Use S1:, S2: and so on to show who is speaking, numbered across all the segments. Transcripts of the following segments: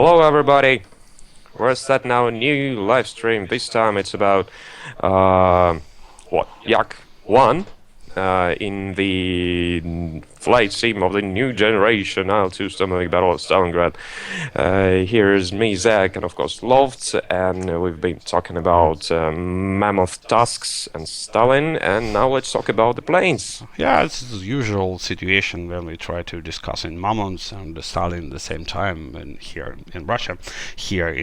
S1: Hello, everybody. We're starting our new live stream. This time it's about uh, Yak-1 in the flight sim of the new generation IL-2 Sturmovik Battle of Stalingrad. Here's me, Zak, and of course Loft, and we've been talking about mammoth tusks and Stalin, and now let's talk about the planes.
S2: Yeah, it's the usual situation when we try to discuss in Mammons and Stalin at the same time, and here in Russia, here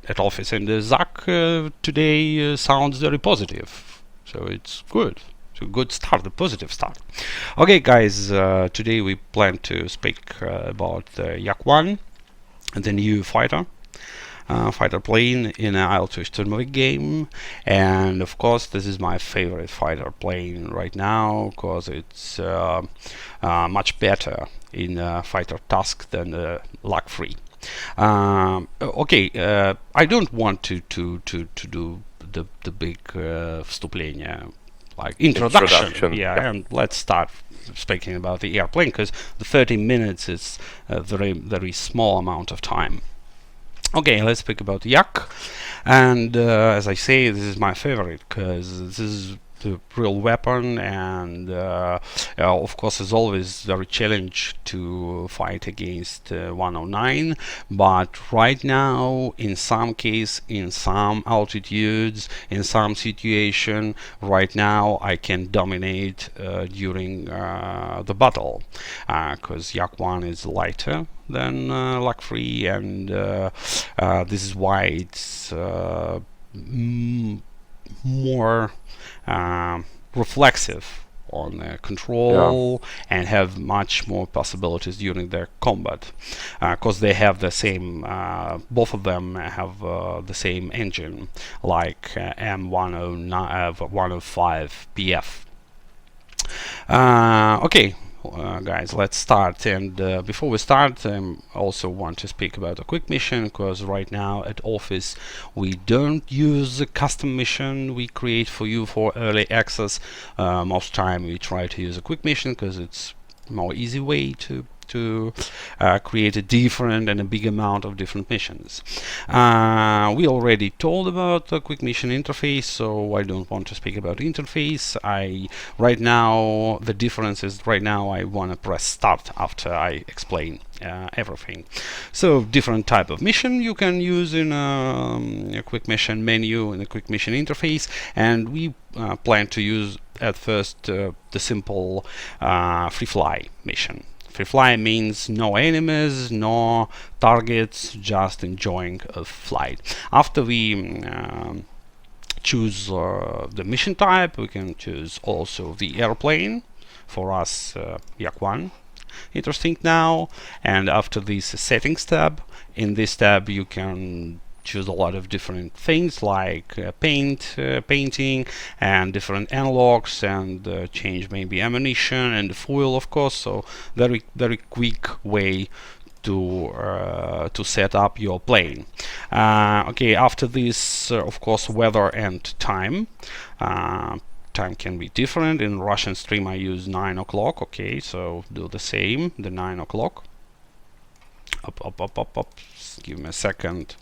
S2: at office. And the Zak today sounds very positive, so it's good. So good start, a positive start. Okay, guys, today we plan to speak about Yak-1, the new fighter plane in an IL-2 Sturmovik game, and of course this is my favorite fighter plane right now because it's much better in fighter task than Yak-3. I don't want to do the big вступление, like introduction. Yeah,
S1: Yeah.
S2: and let's start speaking about the airplane because the 30 minutes is a very small amount of time. Okay, let's speak about Yak. And as I say, this is my favorite because this is the real weapon, and of course, it's always very challenge to fight against 109. But right now, in some case, in some altitudes, in some situation, right now I can dominate during the battle because Yak-1 is lighter than Yak-3, and this is why it's more reflexive on
S1: Yeah.
S2: control and have much more possibilities during their combat because they have the same both of them have the same engine like M109 105 PF. Okay, guys, let's start. And before we start, I also want to speak about a quick mission because right now at office we don't use a custom mission we create for you for early access. Most time we try to use a quick mission because it's more easy way to create a different and a big amount of different missions. We already told about the quick mission interface, so I don't want to speak about interface. Right now the difference is right now I want to press start after I explain everything. So different type of mission you can use in a quick mission menu in a quick mission interface, and we plan to use at first the simple free fly mission. Free fly means no enemies, no targets, just enjoying a flight. After we choose the mission type, we can choose also the airplane. For us, Yak-1. Interesting now. And after this settings tab, in this tab you can choose a lot of different things like painting and different analogs, and change maybe ammunition and fuel, of course. So very quick way to set up your plane. Okay, after this, of course, weather and time. Time can be different. In Russian stream I use 9 o'clock. Okay, so do the same, the 9 o'clock. Up. Give me a second.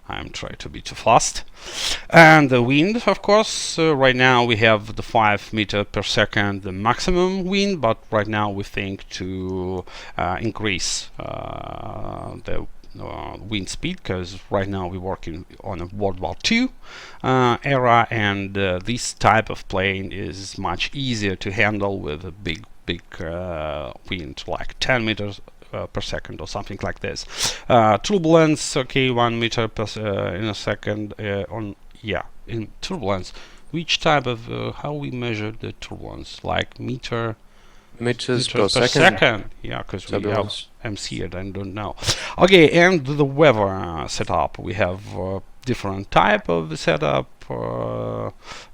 S2: I'm trying to be too fast. And the wind, of course, right now we have the 5 meter per second, the maximum wind, but right now we think to increase the wind speed because right now we're working on a World War II era, and this type of plane is much easier to handle with a big wind like 10 meters per second or something like this. Turbulence, okay, 1 meter per in a second in turbulence. Which type of how we measure the turbulence? Like
S1: Meters
S2: meters
S1: per
S2: per
S1: second.
S2: second. Yeah, because we have
S1: Turbulence.
S2: MC it. I don't know. Okay, and the weather setup. We have different type of setup.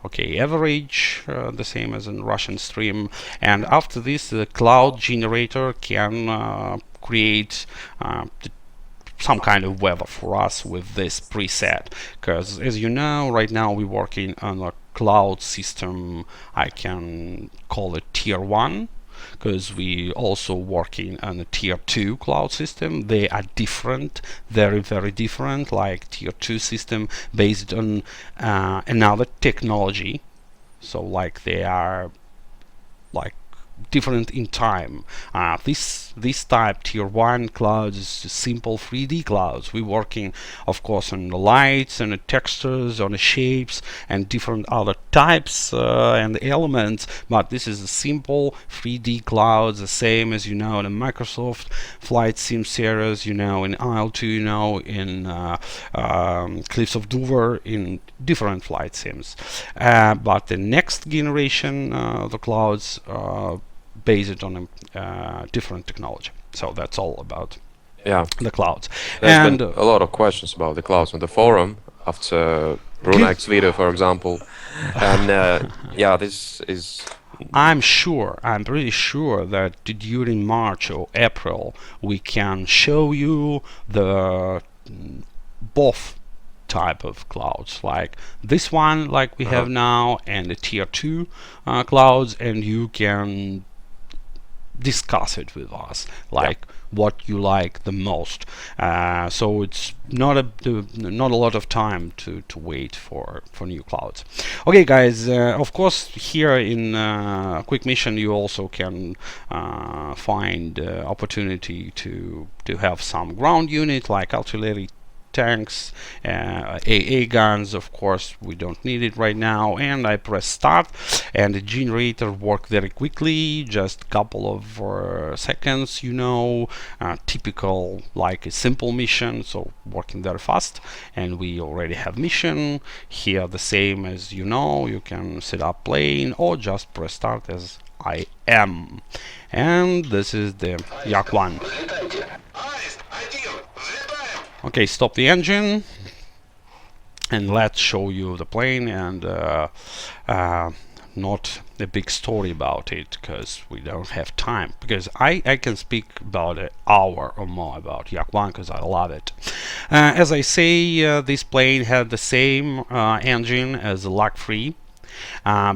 S2: Okay, average, the same as in Russian stream. And after this, the cloud generator can create some kind of weather for us with this preset, because as you know, right now we're working on a cloud system. I can call it tier 1, because we also working on a tier 2 cloud system. They are different, very very different, like tier 2 system based on another technology. So like they are like different in time. This type tier 1 clouds is simple 3D clouds. We're working of course on the lights and the textures, on the shapes and different other types and elements, but this is a simple 3D clouds, the same as in the Microsoft Flight Sim series, in IL-2, in Cliffs of Dover, in different flight sims. But the next generation, the clouds based on a different technology. So that's all about
S1: Yeah,
S2: the clouds.
S1: there's
S2: And
S1: been a lot of questions about the clouds on the forum after Brunak's video, for example. And yeah, this is
S2: I'm pretty sure that during March or April we can show you the both type of clouds, like this one, like we have now, and the tier 2 clouds, and you can discuss it with us, like what you like the most. So it's not a lot of time to wait for new clouds. Okay, guys. Of course, here in Quick Mission, you also can find opportunity to have some ground unit like artillery tanks, AA guns. Of course we don't need it right now, and I press start and the generator worked very quickly, just couple of seconds, typical like a simple mission, so working very fast. And we already have mission here, the same as you can set up plane or just press start as I am. And this is the Yak-1. Okay, stop the engine and let's show you the plane, and not a big story about it because we don't have time, because I can speak about an hour or more about Yak-1 because I love it. As I say, this plane had the same engine as the Yak-3,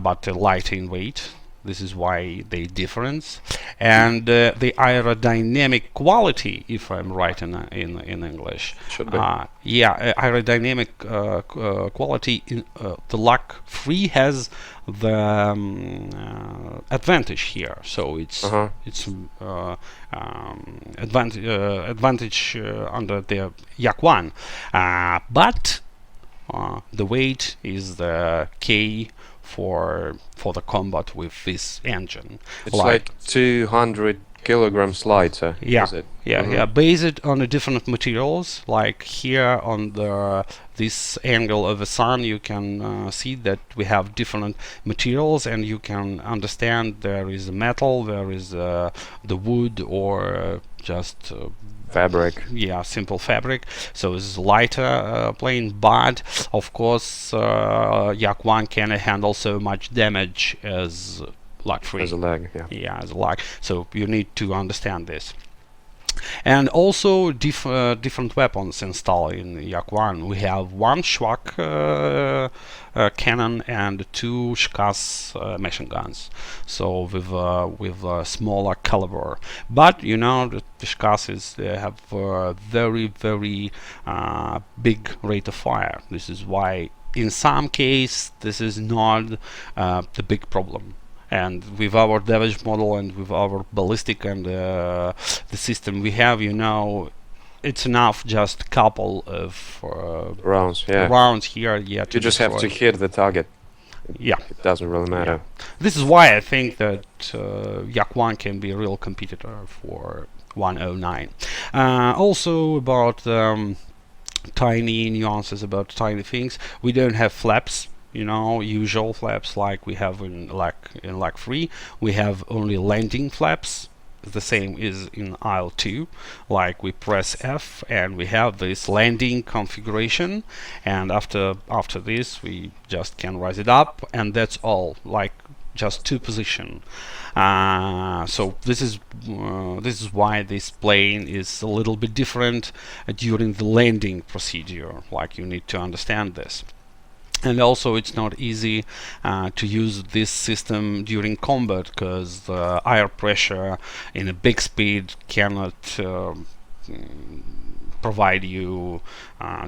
S2: but lighter in weight. This is why they difference. And the aerodynamic quality, if I'm right in English,
S1: should be.
S2: Aerodynamic quality in the Yak-3 has the advantage here. So it's advantage under the Yak-1, but the weight is the K for the combat with this engine.
S1: It's like 200 kilograms lighter.
S2: Yeah,
S1: is it?
S2: based on the different materials. Like here on this angle of the sun, you can see that we have different materials, and you can understand there is metal, there is the wood, or just
S1: fabric.
S2: Yeah, simple fabric. So it's lighter plane, but of course Yak-1 can handle so much damage as Yak-3.
S1: As a lag,
S2: yeah, as a lag. So you need to understand this. And also different weapons installed in Yak-1. We have one Schwak cannon and two Shkas machine guns. So with a smaller caliber. But the Shkas have very very big rate of fire. This is why in some case this is not the big problem. And with our damage model and with our ballistic and the system we have, it's enough just couple of
S1: rounds
S2: here. Yeah,
S1: you just have to hit the target. It doesn't really matter.
S2: This is why I think that Yak-1 can be a real competitor for 109. Also about tiny nuances, about tiny things. We don't have flaps. Usual flaps like we have in Yak-3. We have only landing flaps. The same is in IL-2. Like we press F and we have this landing configuration, and after this we just can raise it up, and that's all. Like just two position. So this is why this plane is a little bit different during the landing procedure. Like you need to understand this. And also it's not easy to use this system during combat, because the air pressure in a big speed cannot provide you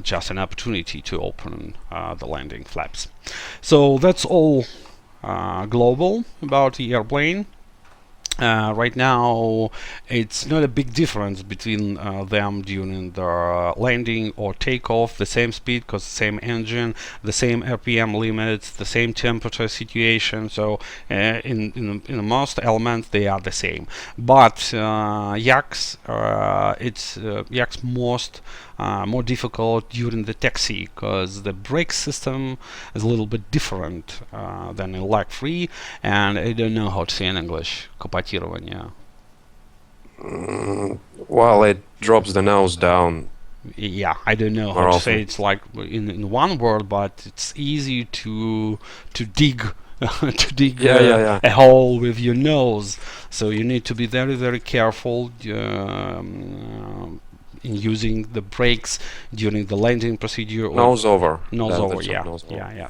S2: just an opportunity to open the landing flaps. So that's all global about the airplane. Right now, it's not a big difference between them during the landing or takeoff. The same speed, because the same engine, the same RPM limits, the same temperature situation. So in most elements they are the same. But Yak's Yak's more difficult during the taxi, because the brake system is a little bit different than in Lag-3, and I don't know how to say in English. Капотирование.
S1: Well, it drops the nose down.
S2: Yeah, I don't know how to say. It's like in one word, but it's easy to dig to dig a hole with your nose. So you need to be very, very careful in using the brakes during the landing procedure.
S1: Nose over.
S2: Nose over, yeah.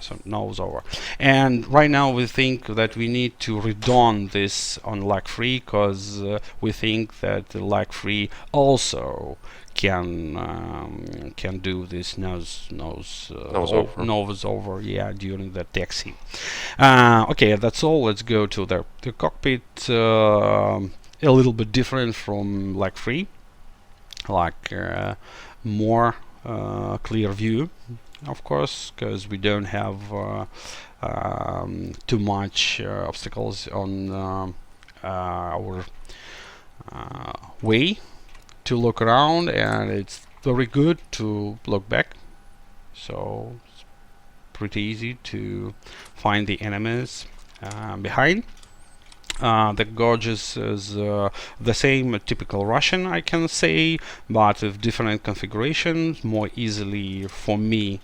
S2: So nose over. And right now we think that we need to redone this on Lag-3, because we think that Lag-3 also can do this nose over, yeah, during the taxi. Okay, that's all. Let's go to the cockpit. A little bit different from Lag-3, like more clear view, of course, because we don't have too much obstacles on our way to look around, and it's very good to look back, so it's pretty easy to find the enemies behind. The gorges is the same typical Russian, I can say, but with different configurations, more easily for me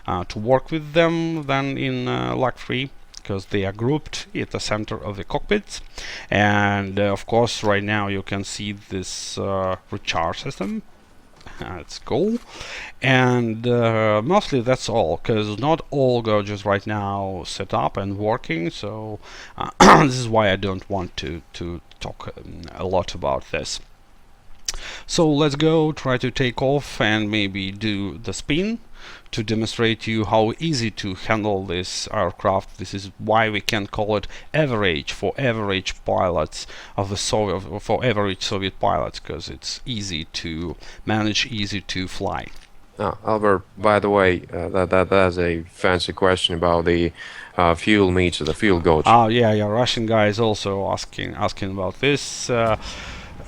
S2: to work with them than in Lag-3, because they are grouped at the center of the cockpit. And of course right now you can see this recharge system. It's cool. And mostly that's all, because not all gauges right now set up and working, so this is why I don't want to talk a lot about this. So let's go try to take off and maybe do the spin to demonstrate to you how easy to handle this aircraft. This is why we can call it average, for average pilots of the for average Soviet pilots, because it's easy to manage, easy to fly.
S1: Albert, by the way, that's a fancy question about the fuel meter, the fuel gauge.
S2: Oh yeah, Russian guy is also asking about this.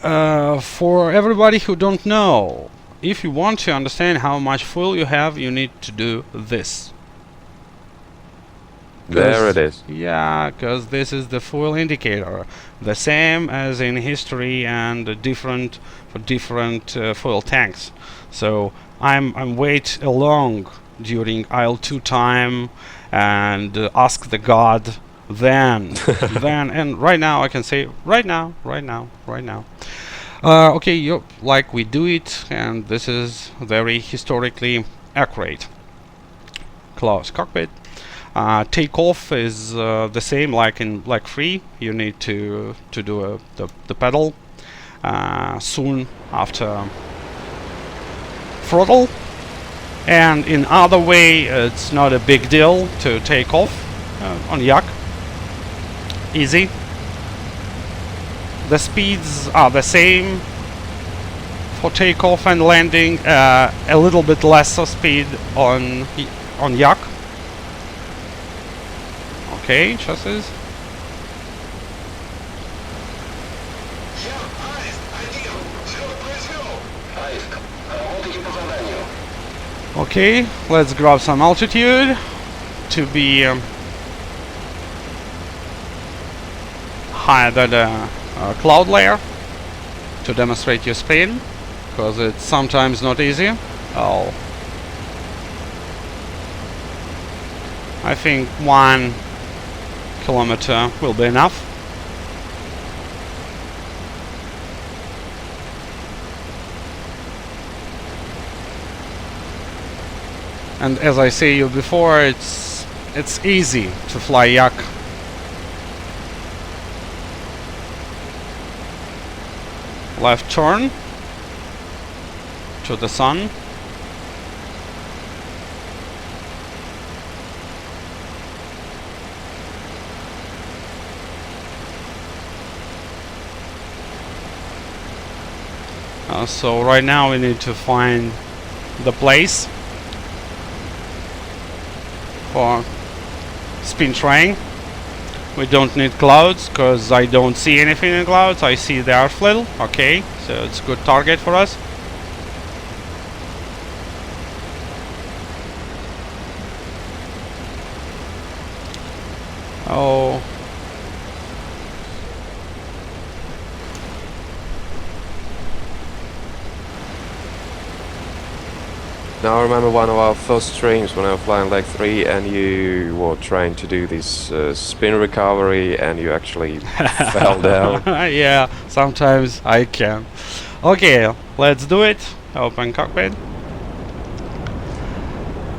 S2: For everybody who don't know, if you want to understand how much fuel you have, you need to do this.
S1: There it is.
S2: Yeah, because this is the fuel indicator, the same as in history, and different for different fuel tanks. So I'm wait along during IL-2 time and ask the God then and right now I can say right now. Okay, like we do it, and this is very historically accurate. Close cockpit. Takeoff is the same like in Lag-3. You need to do the pedal soon after throttle, and in other way it's not a big deal to take off on Yak. Easy. The speeds are the same for takeoff and landing, a little bit less of speed on Yak. Okay, chassis. Okay, let's grab some altitude to be higher than the cloud layer to demonstrate your spin, because it's sometimes not easy. Oh, I think 1 kilometer will be enough. And as I say you before, it's it's easy to fly Yak. Left turn to the sun. So right now we need to find the place for spin train. We don't need clouds because I don't see anything in clouds. I see the airfield. Okay, so it's a good target for us. Oh.
S1: Now I remember one of our first streams when I was flying leg 3 and you were trying to do this spin recovery and you actually fell down.
S2: Yeah, sometimes I can. Okay, let's do it. Open cockpit.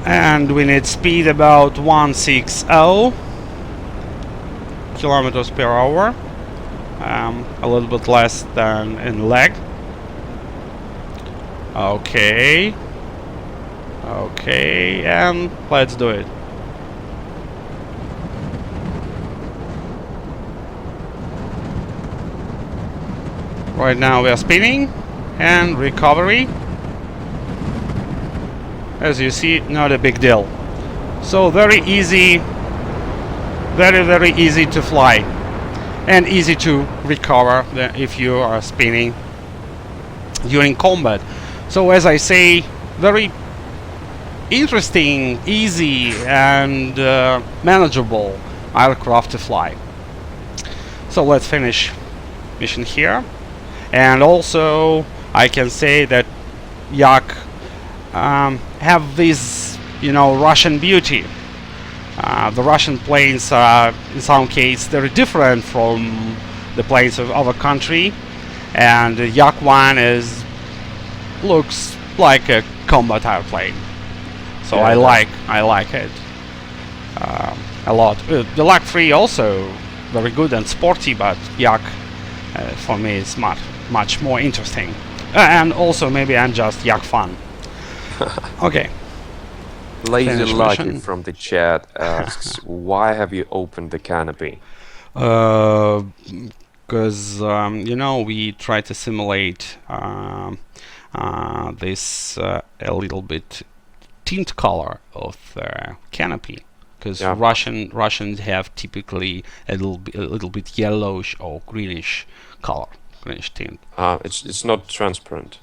S2: And we need speed about 160 kilometers per hour. A little bit less than in leg. Okay. Okay, and let's do it. Right now we are spinning and recovery. As you see, not a big deal. So very easy, very easy to fly and easy to recover if you are spinning during combat. So as I say, very interesting, easy and manageable aircraft to fly. So let's finish mission here. And also I can say that Yak have this, Russian beauty. The Russian planes are, in some cases, very different from the planes of our country, and the Yak-1 looks like a combat airplane. So
S1: Yeah,
S2: I like it a lot. The Yak-3 also very good and sporty, but Yak for me is much more interesting. And also maybe I'm just Yak fan. Okay.
S1: Lazy
S2: Finish
S1: Lucky
S2: mission.
S1: from the chat asks, why have you opened the canopy?
S2: Because we try to simulate this a little bit tint color of the canopy, because
S1: Yeah.
S2: Russians have typically a little bit yellowish or greenish color, greenish tint.
S1: It's not transparent.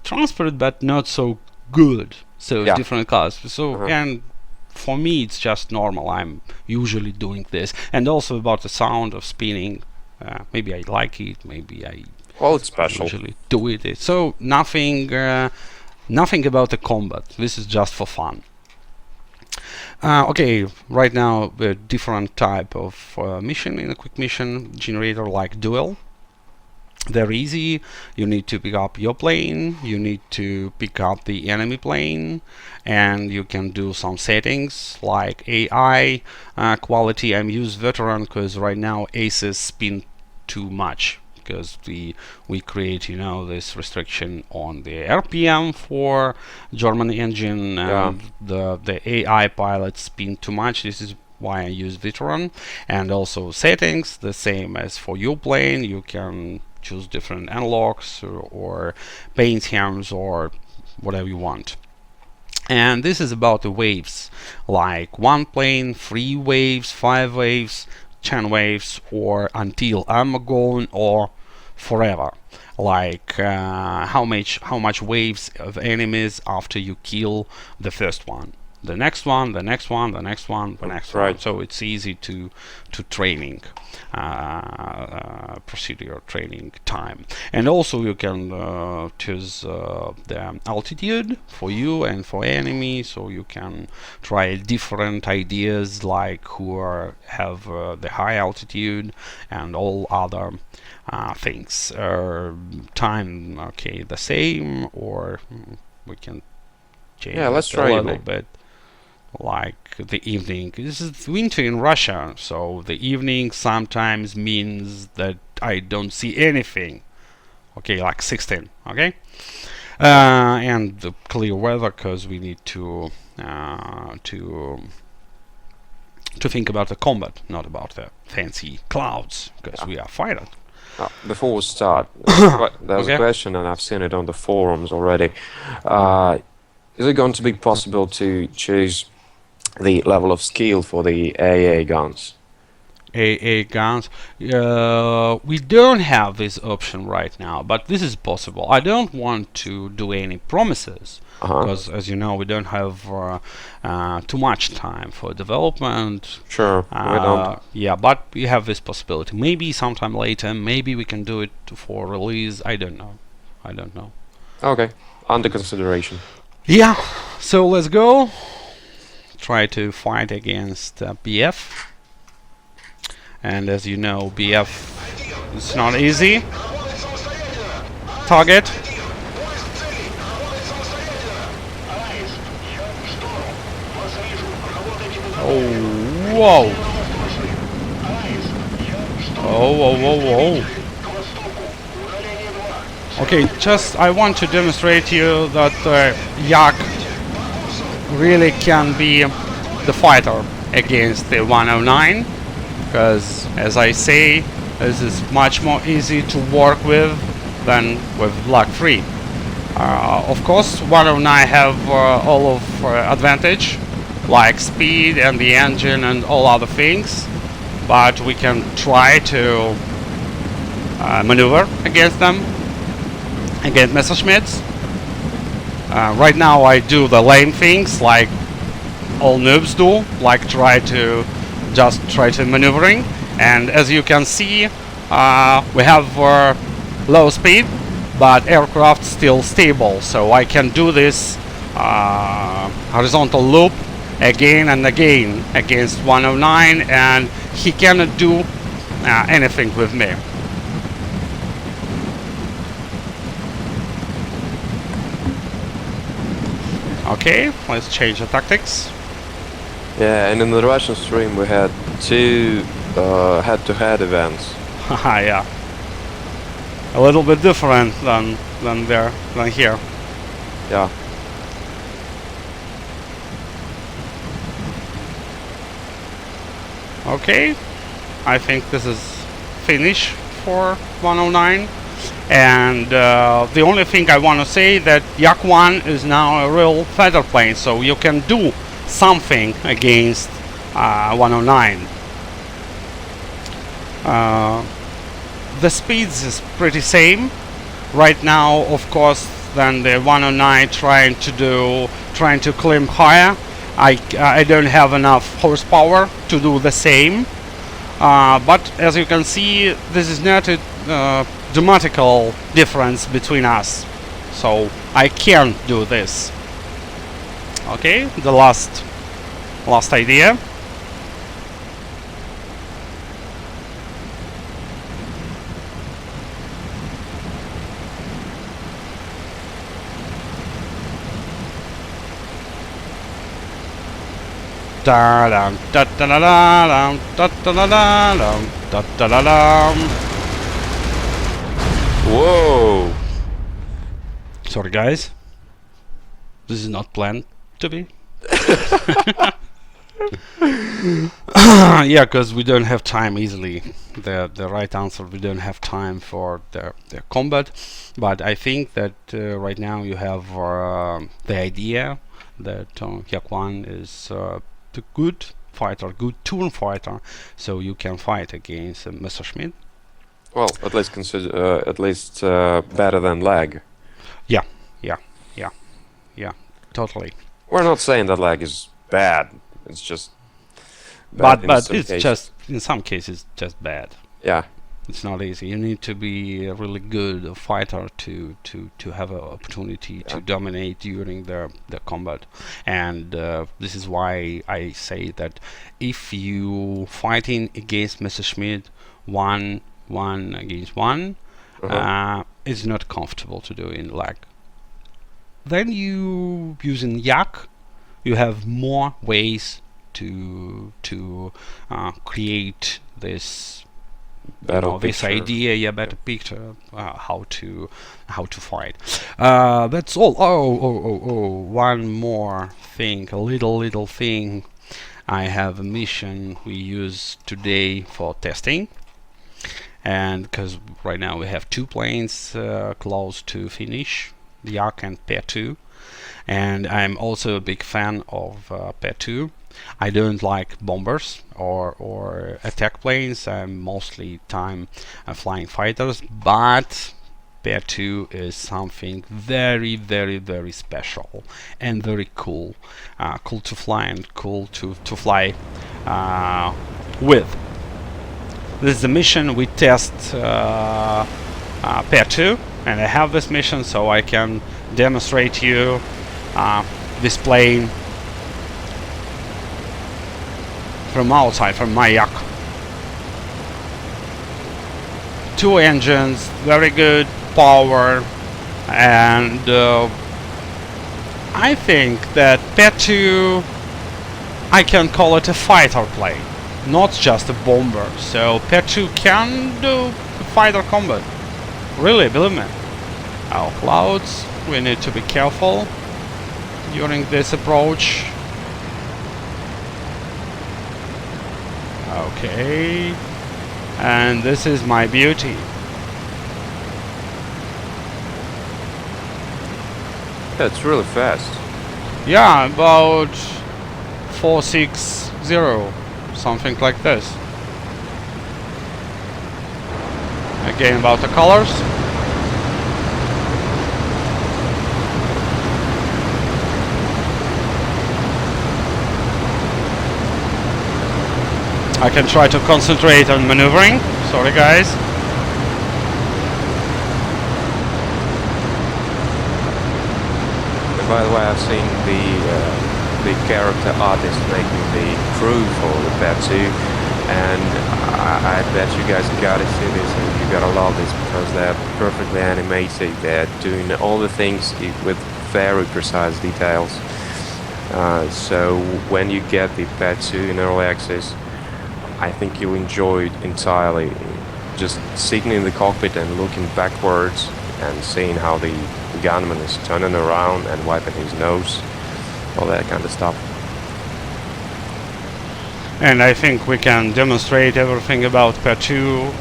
S2: Transparent, but not so good. So
S1: Yeah.
S2: different colors. So
S1: Uh-huh.
S2: and for me it's just normal. I'm usually doing this, and also about the sound of spinning. Maybe I like it. Maybe I
S1: Well, it's special.
S2: usually do it. So nothing about the combat. This is just for fun. Okay, right now a different type of mission in a quick mission generator, like duel. They're easy. You need to pick up your plane, you need to pick up the enemy plane, and you can do some settings like AI quality. I'm use veteran because right now aces spin too much, because we create this restriction on the RPM for German engine, and the AI pilots spin too much. This is why I use veteran. And also settings, the same as for your plane. You can choose different analogs or paint schemes or whatever you want. And this is about the waves, like one plane, 3 waves, 5 waves, 10 waves, or until I'm gone, or forever. Like how much waves of enemies after you kill the first one, the next one, the next one, the next one, the next one. So it's easy to training, procedure training time. And also you can choose the altitude for you and for enemy, so you can try different ideas, like who have the high altitude and all other things. Time, okay, the same, or we can change
S1: Yeah, let's
S2: it
S1: try
S2: a
S1: it,
S2: little
S1: mate.
S2: bit. like the evening. This is winter in Russia, so the evening sometimes means that I don't see anything. Okay, like 16. Okay, and the clear weather, because we need uh, to to think about the combat, not about the fancy clouds, because
S1: Yeah.
S2: we are fighting.
S1: Before we start, there's a
S2: Okay.
S1: question, and I've seen it on the forums already. Uh, is it going to be possible to choose the level of skill for the AA guns?
S2: AA guns. We don't have this option right now, but this is possible. I don't want to do any promises
S1: Uh-huh.
S2: because, as you know, we don't have too much time for development.
S1: Sure, we don't.
S2: Yeah, but we have this possibility. Maybe sometime later, maybe we can do it for release. I don't know. I don't know.
S1: Okay, under consideration.
S2: Yeah, so let's go. Try to fight against BF. And as you know, BF is not easy. Target. Oh, whoa. Oh, whoa, whoa, whoa. Okay, just I want to demonstrate you that Yak really can be the fighter against the 109. Because, as I say, this is much more easy to work with than with Block 3. Of course, 109 have all of advantage, like speed and the engine and all other things, but we can try to maneuver against them, against Messerschmitts. Right now I do the lame things like all noobs do, like try to maneuvering, and as you can see we have low speed but aircraft still stable, so I can do this horizontal loop again and again against 109 and he cannot do anything with me. Okay, let's change the tactics.
S1: Yeah, and in the Russian stream we had two head-to-head events.
S2: Yeah, a little bit different than here.
S1: Yeah.
S2: Okay, I think this is finish for 109. And the only thing I want to say that Yak-1 is now a real fighter plane, so you can do something against 109. The speeds is pretty same right now, of course, than the 109 trying to climb higher. I don't have enough horsepower to do the same, but as you can see, this is not a dramatical difference between us, so I can do this. Okay, the last idea. Da dum da da da da da da da da da da da.
S1: Whoa!
S2: Sorry, guys. This is not planned to be. Yeah, because we don't have time easily. The right answer, we don't have time for the combat. But I think that right now you have the idea that Yak-1 is the good fighter, good turn fighter, so you can fight against Messerschmitt.
S1: Well, at least consider better than lag.
S2: Yeah, totally.
S1: We're not saying that lag is bad. It's just bad
S2: But
S1: some
S2: it's
S1: cases.
S2: just in some cases just bad.
S1: Yeah.
S2: It's not easy. You need to be a really good fighter to have an opportunity to dominate during the combat. And this is why I say that if you fighting against Messerschmitt 1 against 1, it's not comfortable to do in lag. Then you using Yak, you have more ways to create this,
S1: Battle
S2: this
S1: picture.
S2: idea, yeah, better picture, how to fight. That's all. One more thing, a little thing. I have a mission we use today for testing, and because right now we have two planes close to finish, Yak and Pair 2, and I'm also a big fan of Pair 2. I don't like bombers or attack planes. I'm mostly time flying fighters, but Pair 2 is something very special and very cool. Cool to fly and cool to fly with. This is the mission we test Pair 2, and I have this mission so I can demonstrate you this plane from outside, from my Yak. Two engines, very good power, and I think that Pair 2, I can call it a fighter plane, not just a bomber. So Pair 2 can do fighter combat. Really, believe me. Our clouds, we need to be careful during this approach. Okay, and this is my beauty.
S1: That's really fast.
S2: Yeah, about 460, something like this. Again, about the colors. I can try to concentrate on maneuvering. Sorry, guys.
S1: And by the way, I've seen the character artist making the crew for the Pair 2, and I bet you guys gotta see this and you gotta love this because they're perfectly animated. They're doing all the things with very precise details. So when you get the Pair 2 in early access, I think you'll enjoy it entirely. Just sitting in the cockpit and looking backwards and seeing how the gunman is turning around and wiping his nose, all that kind of stuff.
S2: And I think we can demonstrate everything about Pair 2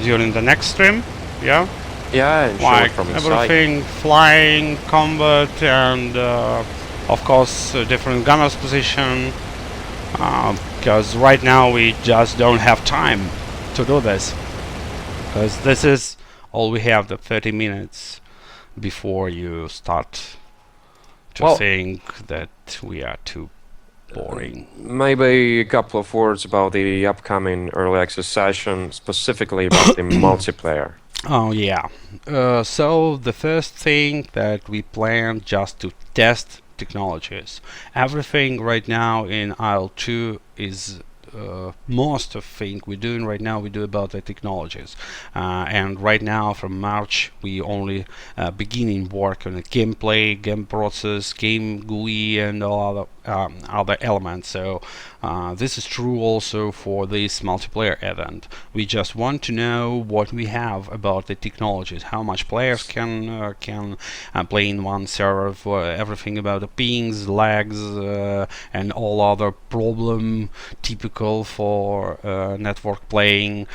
S2: during the next stream. Yeah?
S1: Yeah, and show it
S2: Like
S1: from inside.
S2: everything, flying, combat, and of course different gunners position. Because right now we just don't have time to do this. Because this is all we have, the 30 minutes before you start to
S1: Well,
S2: think that we are too boring.
S1: Maybe a couple of words about the upcoming early access session, specifically about the multiplayer.
S2: Oh yeah. So the first thing that we plan just to test technologies. Everything right now in IL-2 is most of thing we're doing right now we do about the technologies, and right now from March we only beginning work on the gameplay, game process, game GUI, and all other elements. So this is true also for this multiplayer event. We just want to know what we have about the technologies, how much players can play in one server, for everything about the pings, lags, and all other problem typical for network playing.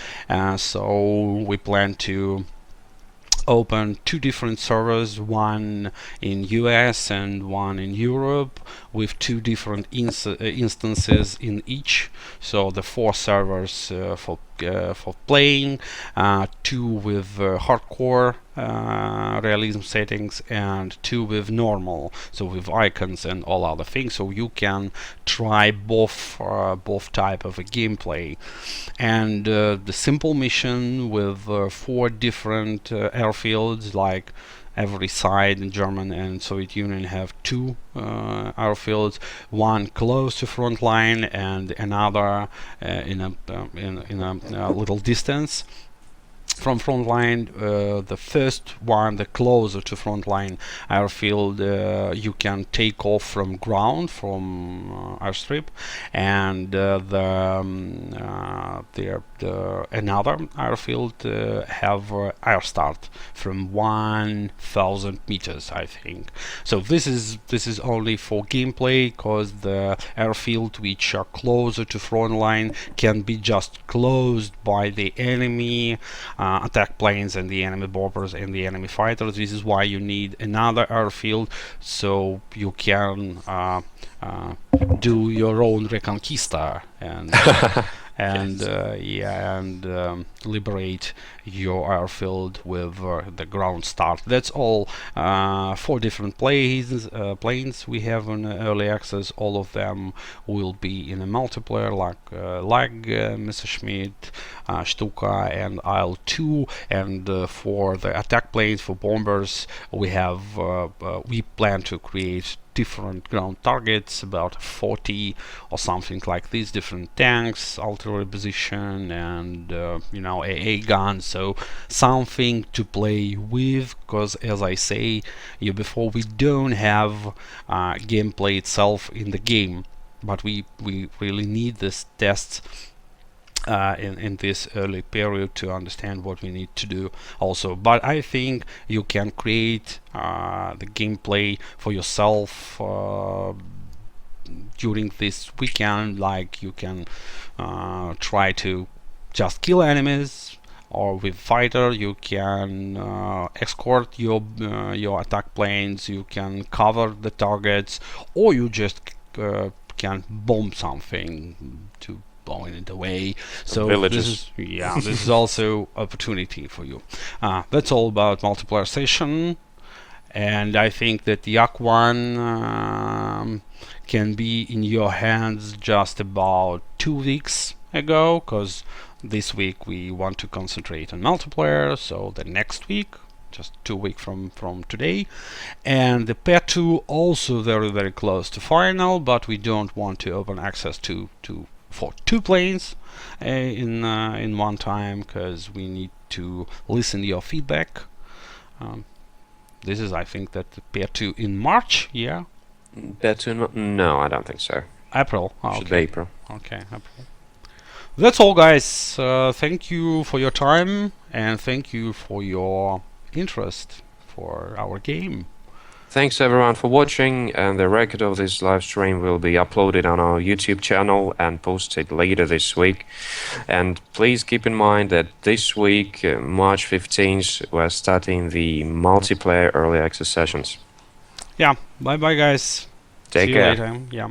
S2: So we plan to open two different servers, one in US and one in Europe, with two different instances in each. So the four servers for playing, two with hardcore realism settings, and two with normal, so with icons and all other things. So you can try both type of a gameplay. And the simple mission with four different airfields, like every side in German and Soviet Union have two airfields, one close to front line and another in a little distance. from front line. The first one, the closer to front line airfield, you can take off from ground, from airstrip, and the another airfield have air start from 1,000 meters, I think. So this is only for gameplay, because the airfield which are closer to front line can be just closed by the enemy attack planes and the enemy bombers and the enemy fighters. This is why you need another airfield, so you can do your own Reconquista and
S1: Yes.
S2: liberate your airfield with the ground start. That's all. 4 different planes we have in early access. All of them will be in a multiplayer, like Messerschmitt, Stuka, and IL-2. And for the attack planes, for bombers, we plan to create different ground targets, about 40 or something like this, different tanks, artillery position, and AA guns. So something to play with, because as I say before, we don't have gameplay itself in the game, but we really need this tests in this early period to understand what we need to do also. But I think you can create the gameplay for yourself during this weekend. Like, you can try to just kill enemies, or with fighter you can escort your attack planes, you can cover the targets, or you just can bomb something to blowing it away. So
S1: Villages.
S2: this is also opportunity for you. That's all about multiplayer session, and I think that Yak-1 can be in your hands just about 2 weeks ago, because this week we want to concentrate on multiplayer. So the next week, just 2 weeks from today, and the pair 2 also very close to final, but we don't want to open access for 2 planes in one time, because we need to listen to your feedback. This is, I think, that the pair 2 in March. Yeah,
S1: No, I don't think so.
S2: April.
S1: Should be April.
S2: Okay, April. That's all, guys. Thank you for your time, and thank you for your interest for our game.
S1: Thanks everyone for watching, and the record of this live stream will be uploaded on our YouTube channel and posted later this week. And please keep in mind that this week, March 15th, we're starting the multiplayer early access sessions.
S2: Yeah, bye bye, guys.
S1: Take
S2: See
S1: care.
S2: you later. Yeah.